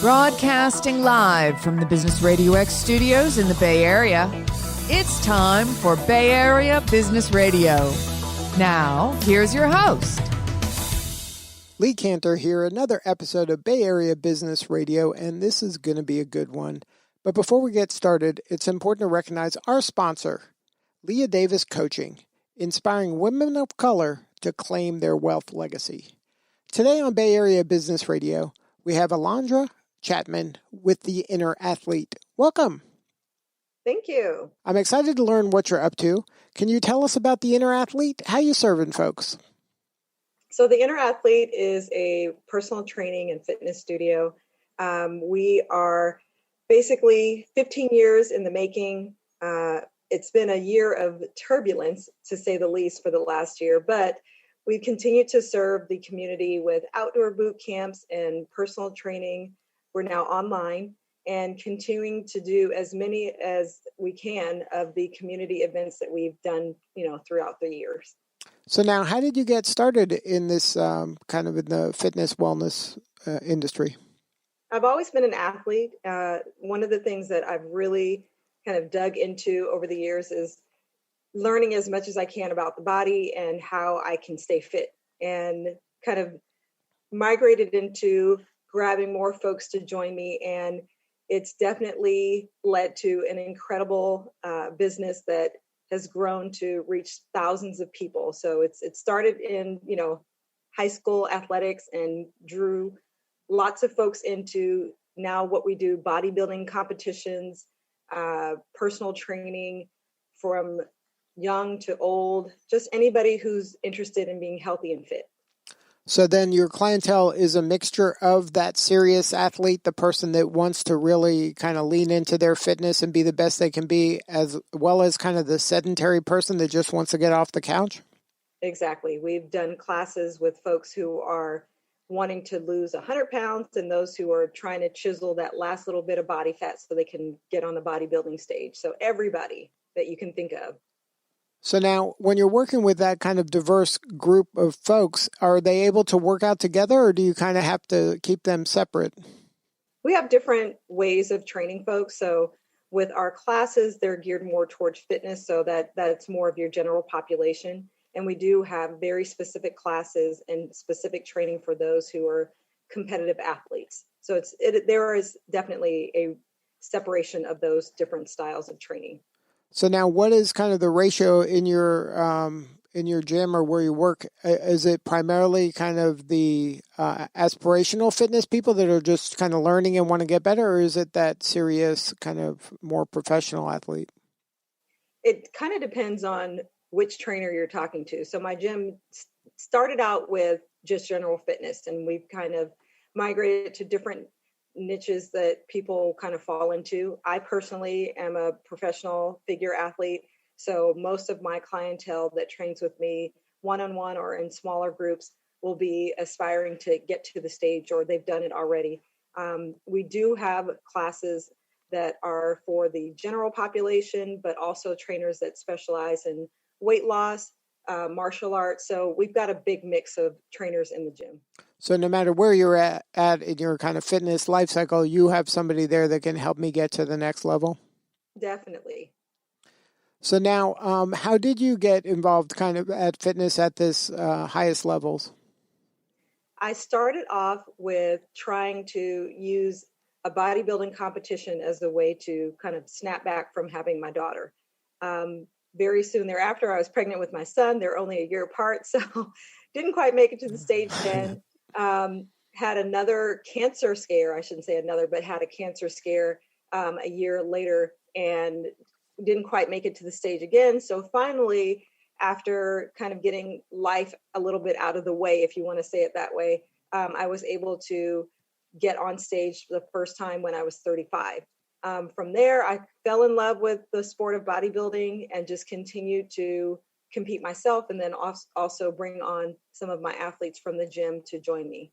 Broadcasting live from the Business RadioX studios in the Bay Area, it's time for Bay Area Business Radio. Now, here's your host. Lee Cantor here, another episode of Bay Area Business Radio, and this is going to be a good one. But before we get started, it's important to recognize our sponsor, Leah Davis Coaching, inspiring women of color to claim their wealth legacy. Today on Bay Area Business Radio, we have Alondra Chatman with The Inner Athlete. Welcome. Thank you. I'm excited to learn what you're up to. Can you tell us about The Inner Athlete? How you serving folks? So The Inner Athlete is a personal training and fitness studio. We are basically 15 years in the making. It's been a year of turbulence, to say the least, for the last year, but we continue to serve the community with outdoor boot camps and personal training. We're now online and continuing to do as many as we can of the community events that we've done, throughout the years. So now, how did you get started in this kind of in the fitness wellness industry? I've always been an athlete. One of the things that I've really kind of dug into over the years is learning as much as I can about the body and how I can stay fit, and kind of migrated into grabbing more folks to join me. And it's definitely led to an incredible business that has grown to reach thousands of people. So it started in, high school athletics and drew lots of folks into now what we do: bodybuilding competitions, personal training from young to old, just anybody who's interested in being healthy and fit. So then your clientele is a mixture of that serious athlete, the person that wants to really kind of lean into their fitness and be the best they can be, as well as kind of the sedentary person that just wants to get off the couch? Exactly. We've done classes with folks who are wanting to lose 100 pounds and those who are trying to chisel that last little bit of body fat so they can get on the bodybuilding stage. So everybody that you can think of. So now, when you're working with that kind of diverse group of folks, are they able to work out together, or do you kind of have to keep them separate? We have different ways of training folks. So with our classes, they're geared more towards fitness, so that's more of your general population. And we do have very specific classes and specific training for those who are competitive athletes. So there is definitely a separation of those different styles of training. So now, what is kind of the ratio in your gym or where you work? Is it primarily kind of the aspirational fitness people that are just kind of learning and want to get better, or is it that serious kind of more professional athlete? It kind of depends on which trainer you're talking to. So my gym started out with just general fitness, and we've kind of migrated to different niches that people kind of fall into. I personally am a professional figure athlete, so most of my clientele that trains with me one-on-one or in smaller groups will be aspiring to get to the stage, or they've done it already. We do have classes that are for the general population, but also trainers that specialize in weight loss, martial arts. So we've got a big mix of trainers in the gym. So no matter where you're at in your kind of fitness life cycle, you have somebody there that can help me get to the next level? Definitely. So now, how did you get involved kind of at fitness at this highest levels? I started off with trying to use a bodybuilding competition as a way to kind of snap back from having my daughter. Very soon thereafter, I was pregnant with my son. They're only a year apart, so didn't quite make it to the stage then. Had another cancer scare, I shouldn't say another, but had a cancer scare a year later and didn't quite make it to the stage again. So finally, after kind of getting life a little bit out of the way, if you want to say it that way, I was able to get on stage for the first time when I was 35. From there, I fell in love with the sport of bodybuilding and just continued to compete myself, and then also bring on some of my athletes from the gym to join me.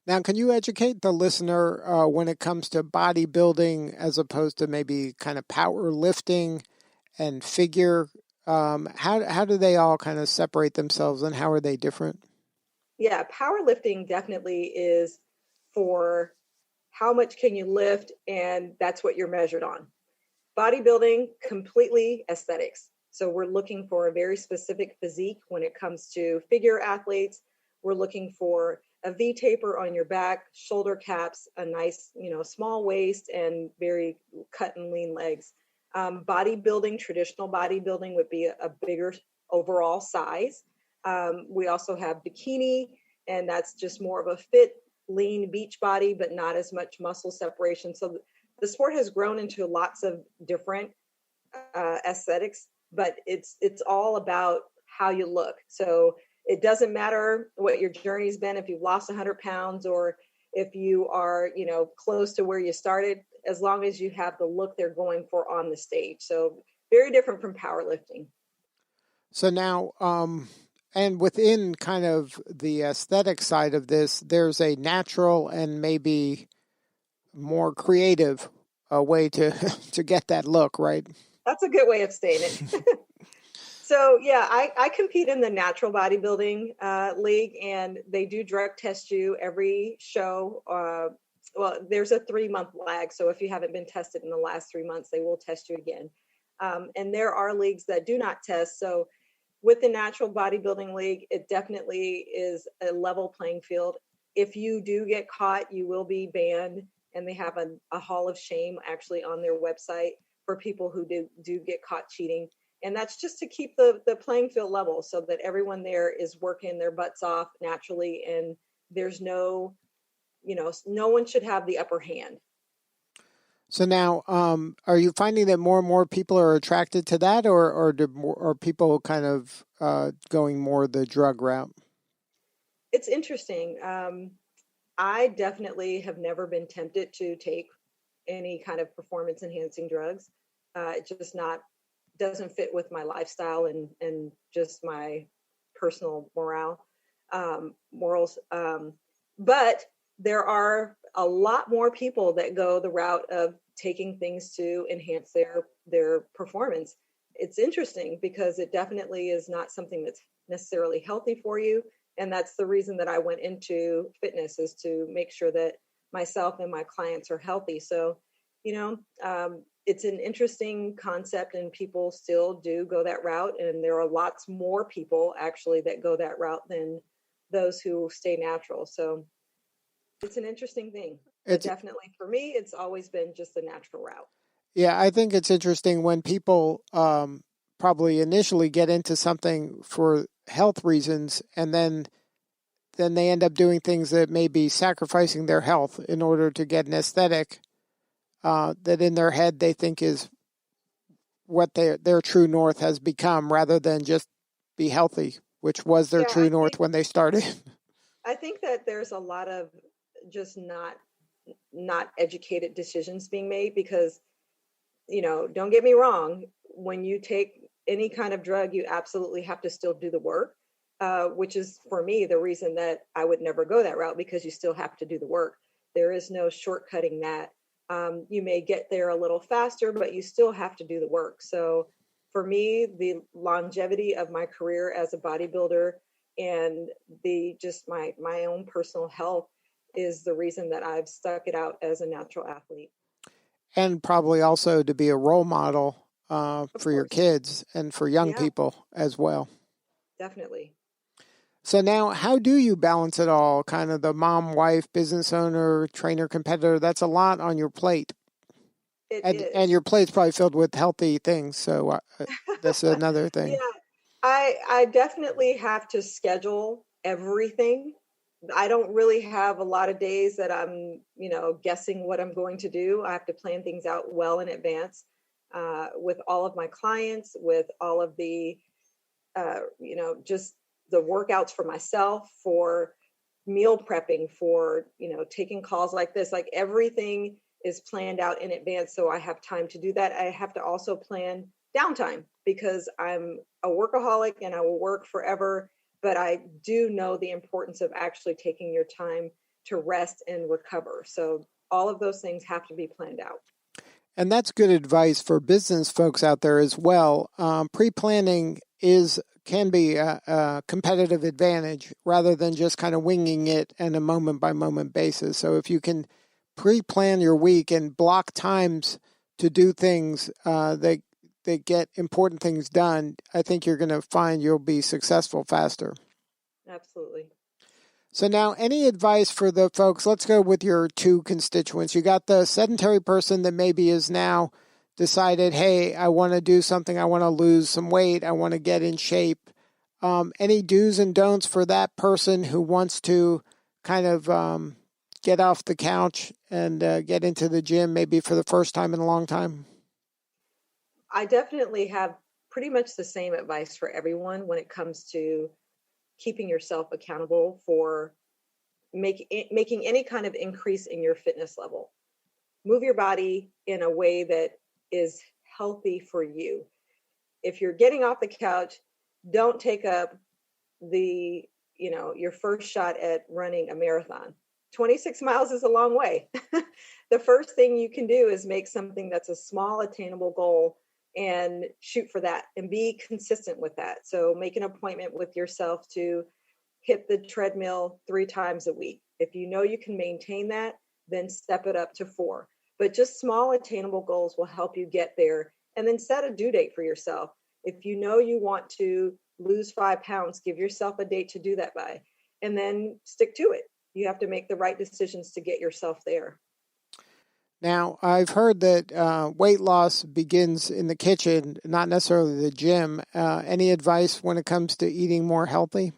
Now, can you educate the listener when it comes to bodybuilding as opposed to maybe kind of powerlifting and figure? How do they all kind of separate themselves, and how are they different? Yeah, powerlifting definitely is for how much can you lift, and that's what you're measured on. Bodybuilding, completely aesthetics. So we're looking for a very specific physique when it comes to figure athletes. We're looking for a V taper on your back, shoulder caps, a nice, small waist, and very cut and lean legs. Bodybuilding, traditional bodybuilding would be a bigger overall size. We also have bikini, and that's just more of a fit, lean beach body, but not as much muscle separation. So the sport has grown into lots of different aesthetics, but it's all about how you look. So it doesn't matter what your journey's been, if you've lost 100 pounds or if you are, close to where you started, as long as you have the look they're going for on the stage. So very different from powerlifting. So now, and within kind of the aesthetic side of this, there's a natural and maybe more creative way to to get that look, right? That's a good way of saying it. So yeah, I compete in the natural bodybuilding league, and they do drug test you every show. Well, there's a 3-month lag. So if you haven't been tested in the last 3 months, they will test you again. And there are leagues that do not test. So with the natural bodybuilding league, it definitely is a level playing field. If you do get caught, you will be banned. And they have a hall of shame actually on their website for people who do get caught cheating. And that's just to keep the playing field level so that everyone there is working their butts off naturally. And there's no one should have the upper hand. So now, are you finding that more and more people are attracted to that, or are people kind of going more the drug route? It's interesting. I definitely have never been tempted to take any kind of performance enhancing drugs. It just doesn't fit with my lifestyle and just my personal morals. But there are a lot more people that go the route of taking things to enhance their performance. It's interesting because it definitely is not something that's necessarily healthy for you. And that's the reason that I went into fitness, is to make sure that myself and my clients are healthy. So, it's an interesting concept, and people still do go that route. And there are lots more people actually that go that route than those who stay natural. So it's an interesting thing. But definitely for me, it's always been just the natural route. Yeah, I think it's interesting when people probably initially get into something for health reasons, and then they end up doing things that may be sacrificing their health in order to get an aesthetic that in their head they think is what their true north has become, rather than just be healthy, which was their true north when they started. I think that there's a lot of just not educated decisions being made because, don't get me wrong, when you take any kind of drug, you absolutely have to still do the work, which is for me the reason that I would never go that route, because you still have to do the work. There is no shortcutting that. You may get there a little faster, but you still have to do the work. So for me, the longevity of my career as a bodybuilder and my own personal health is the reason that I've stuck it out as a natural athlete. And probably also to be a role model for your kids and for young people as well. Definitely. So now, how do you balance it all? Kind of the mom, wife, business owner, trainer, competitor. That's a lot on your plate. And your plate's probably filled with healthy things. So that's another thing. Yeah, I definitely have to schedule everything. I don't really have a lot of days that I'm, guessing what I'm going to do. I have to plan things out well in advance with all of my clients, with all of the, just the workouts for myself, for meal prepping, for, taking calls like this. Like everything is planned out in advance, so I have time to do that. I have to also plan downtime because I'm a workaholic and I will work forever. But I do know the importance of actually taking your time to rest and recover. So all of those things have to be planned out. And that's good advice for business folks out there as well. Pre-planning can be a competitive advantage rather than just kind of winging it on a moment-by-moment basis. So if you can pre-plan your week and block times to do things that get important things done, I think you're going to find you'll be successful faster. Absolutely. So now, any advice for the folks? Let's go with your two constituents. You got the sedentary person that maybe is now decided, hey, I want to do something. I want to lose some weight. I want to get in shape. Any do's and don'ts for that person who wants to kind of get off the couch and get into the gym maybe for the first time in a long time? I definitely have pretty much the same advice for everyone when it comes to keeping yourself accountable for making any kind of increase in your fitness level. Move your body in a way that is healthy for you. If you're getting off the couch, don't take up your first shot at running a marathon. 26 miles is a long way. The first thing you can do is make something that's a small attainable goal and shoot for that and be consistent with that. So make an appointment with yourself to hit the treadmill 3 times a week. If you know you can maintain that, then step it up to 4. But just small attainable goals will help you get there. And then set a due date for yourself. If you know you want to lose 5 pounds, give yourself a date to do that by, and then stick to it. You have to make the right decisions to get yourself there. Now, I've heard that weight loss begins in the kitchen, not necessarily the gym. Any advice when it comes to eating more healthy?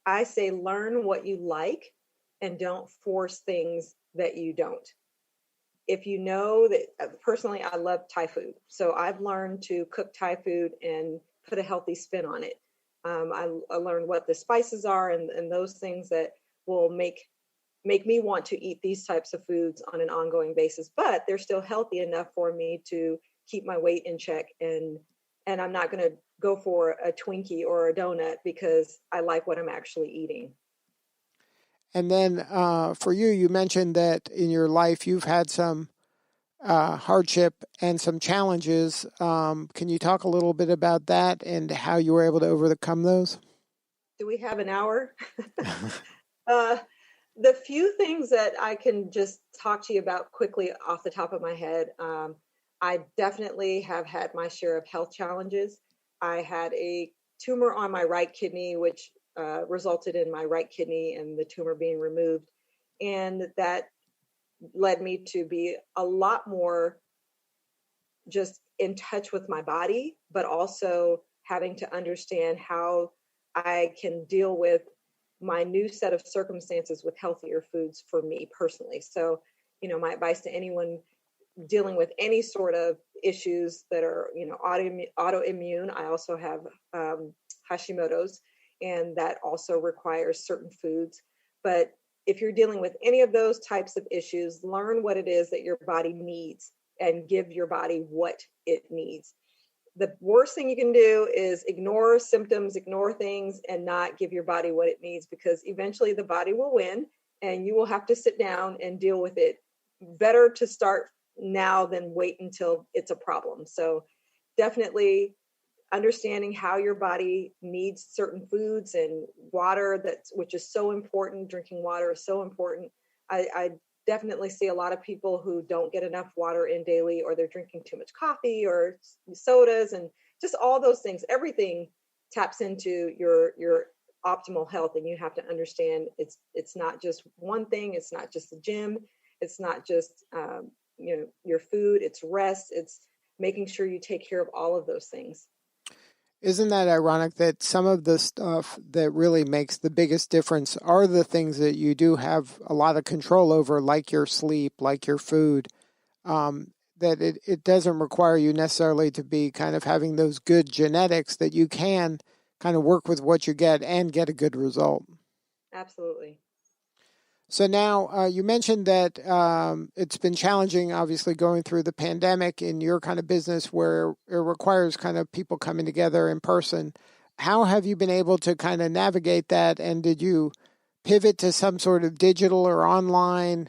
I say learn what you like and don't force things that you don't. If you know that, personally, I love Thai food. So I've learned to cook Thai food and put a healthy spin on it. I learned what the spices are and those things that will make me want to eat these types of foods on an ongoing basis, but they're still healthy enough for me to keep my weight in check. And I'm not going to go for a Twinkie or a donut because I like what I'm actually eating. And then for you, you mentioned that in your life, you've had some hardship and some challenges. Can you talk a little bit about that and how you were able to overcome those? Do we have an hour? The few things that I can just talk to you about quickly off the top of my head, I definitely have had my share of health challenges. I had a tumor on my right kidney, which resulted in my right kidney and the tumor being removed. And that led me to be a lot more just in touch with my body, but also having to understand how I can deal with my new set of circumstances with healthier foods for me personally. So, my advice to anyone dealing with any sort of issues that are, autoimmune. I also have Hashimoto's, and that also requires certain foods. But if you're dealing with any of those types of issues, learn what it is that your body needs and give your body what it needs. The worst thing you can do is ignore symptoms, ignore things, and not give your body what it needs, because eventually the body will win and you will have to sit down and deal with it. Better to start now than wait until it's a problem. So definitely understanding how your body needs certain foods and water, which is so important. Drinking water is so important. I definitely see a lot of people who don't get enough water in daily, or they're drinking too much coffee or sodas, and just all those things. Everything taps into your optimal health, and you have to understand it's not just one thing. It's not just the gym. It's not just your food. It's rest. It's making sure you take care of all of those things. Isn't that ironic that some of the stuff that really makes the biggest difference are the things that you do have a lot of control over, like your sleep, like your food, that it doesn't require you necessarily to be kind of having those good genetics, that you can kind of work with what you get and get a good result. Absolutely. So now you mentioned that it's been challenging, obviously, going through the pandemic in your kind of business where it requires kind of people coming together in person. How have you been able to kind of navigate that? And did you pivot to some sort of digital or online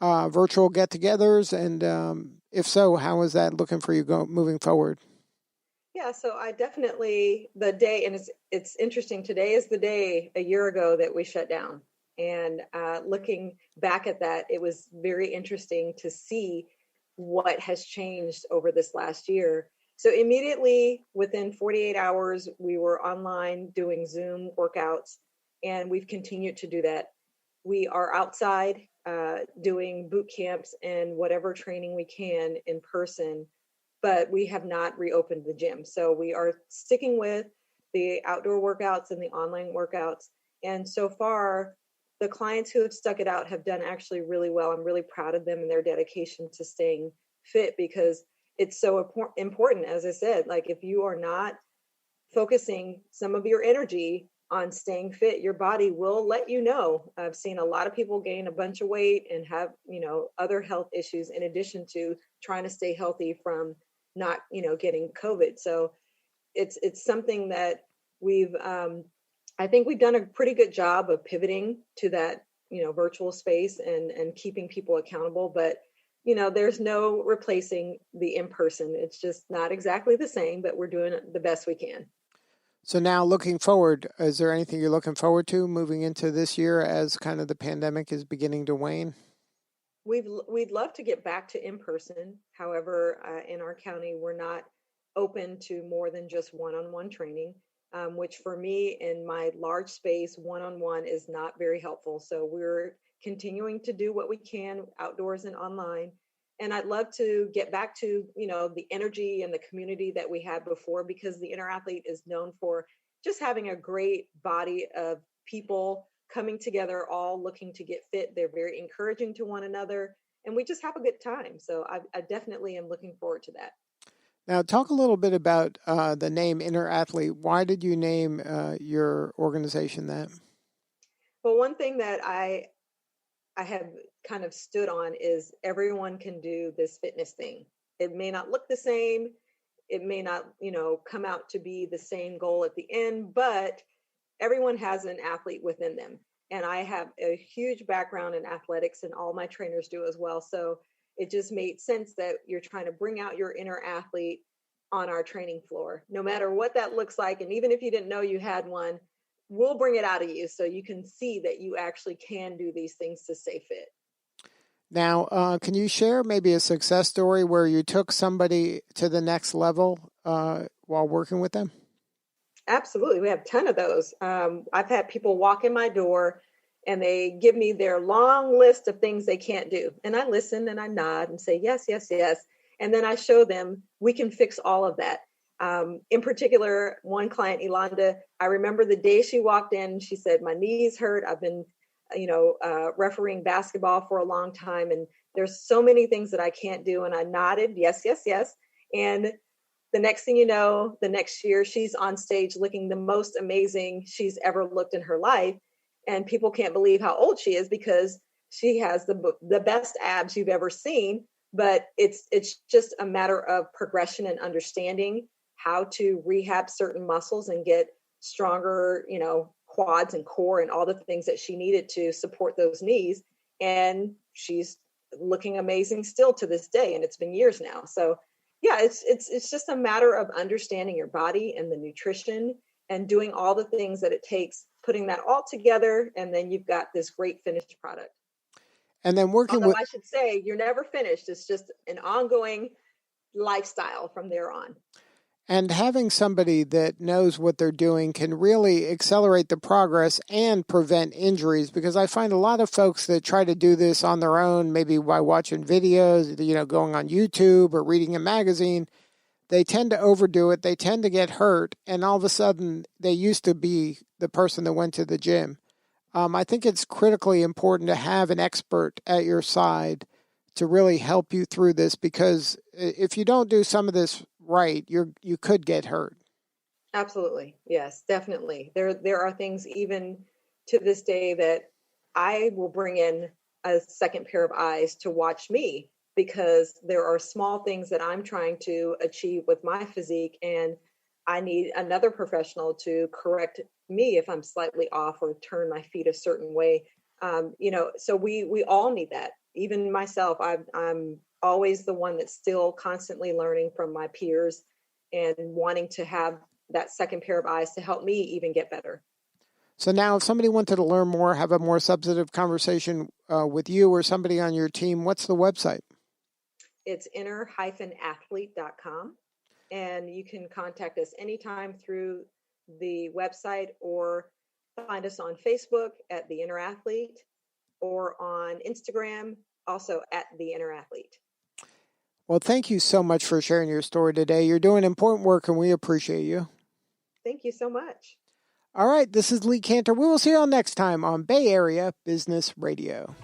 virtual get-togethers? And if so, how is that looking for you moving forward? Yeah, so I definitely, the day, and it's interesting, today is the day a year ago that we shut down. And looking back at that, it was very interesting to see what has changed over this last year. So immediately within 48 hours, we were online doing Zoom workouts, and we've continued to do that. We are outside doing boot camps and whatever training we can in person, but we have not reopened the gym. So we are sticking with the outdoor workouts and the online workouts. And so far, the clients who have stuck it out have done actually really well. I'm really proud of them and their dedication to staying fit, because it's so important. As I said, like if you are not focusing some of your energy on staying fit, your body will let you know. I've seen a lot of people gain a bunch of weight and have, other health issues in addition to trying to stay healthy from not, getting COVID. So it's something that I think we've done a pretty good job of pivoting to that, virtual space and keeping people accountable. But, there's no replacing the in-person. It's just not exactly the same, but we're doing the best we can. So now looking forward, is there anything you're looking forward to moving into this year as kind of the pandemic is beginning to wane? We'd love to get back to in-person. However, in our county, we're not open to more than just one-on-one training, which for me in my large space, one-on-one is not very helpful. So we're continuing to do what we can outdoors and online. And I'd love to get back to, the energy and the community that we had before, because the Inner Athlete is known for just having a great body of people coming together, all looking to get fit. They're very encouraging to one another, and we just have a good time. So I definitely am looking forward to that. Now, talk a little bit about the name Inner Athlete. Why did you name your organization that? Well, one thing that I have kind of stood on is everyone can do this fitness thing. It may not look the same. It may not, come out to be the same goal at the end, but everyone has an athlete within them. And I have a huge background in athletics, and all my trainers do as well. So it just made sense that you're trying to bring out your inner athlete on our training floor, no matter what that looks like. And even if you didn't know you had one, we'll bring it out of you so you can see that you actually can do these things to stay fit. Now, can you share maybe a success story where you took somebody to the next level while working with them? Absolutely. We have a ton of those. I've had people walk in my door and they give me their long list of things they can't do. And I listen and I nod and say, yes, yes, yes. And then I show them we can fix all of that. In particular, one client, Alondra, I remember the day she walked in, she said, my knees hurt. I've been, refereeing basketball for a long time, and there's so many things that I can't do. And I nodded, yes, yes, yes. And the next thing you know, the next year, she's on stage looking the most amazing she's ever looked in her life. And people can't believe how old she is because she has the best abs you've ever seen. But it's just a matter of progression and understanding how to rehab certain muscles and get stronger, quads and core and all the things that she needed to support those knees. And she's looking amazing still to this day. And it's been years now. So yeah, it's just a matter of understanding your body and the nutrition and doing all the things that it takes, putting that all together. And then you've got this great finished product. And then I should say, you're never finished. It's just an ongoing lifestyle from there on. And having somebody that knows what they're doing can really accelerate the progress and prevent injuries, because I find a lot of folks that try to do this on their own, maybe by watching videos, going on YouTube or reading a magazine, they tend to overdo it. They tend to get hurt. And all of a sudden, they used to be the person that went to the gym. I think it's critically important to have an expert at your side to really help you through this, because if you don't do some of this right, you could get hurt. Absolutely. Yes, definitely. There are things even to this day that I will bring in a second pair of eyes to watch me, because there are small things that I'm trying to achieve with my physique, and I need another professional to correct me if I'm slightly off or turn my feet a certain way. So we all need that. Even myself, I'm always the one that's still constantly learning from my peers and wanting to have that second pair of eyes to help me even get better. So now if somebody wanted to learn more, have a more substantive conversation with you or somebody on your team, what's the website? It's inner-athlete.com. And you can contact us anytime through the website or find us on Facebook at The Inner Athlete or on Instagram, also at The Inner Athlete. Well, thank you so much for sharing your story today. You're doing important work and we appreciate you. Thank you so much. All right, this is Lee Cantor. We will see you all next time on Bay Area Business Radio.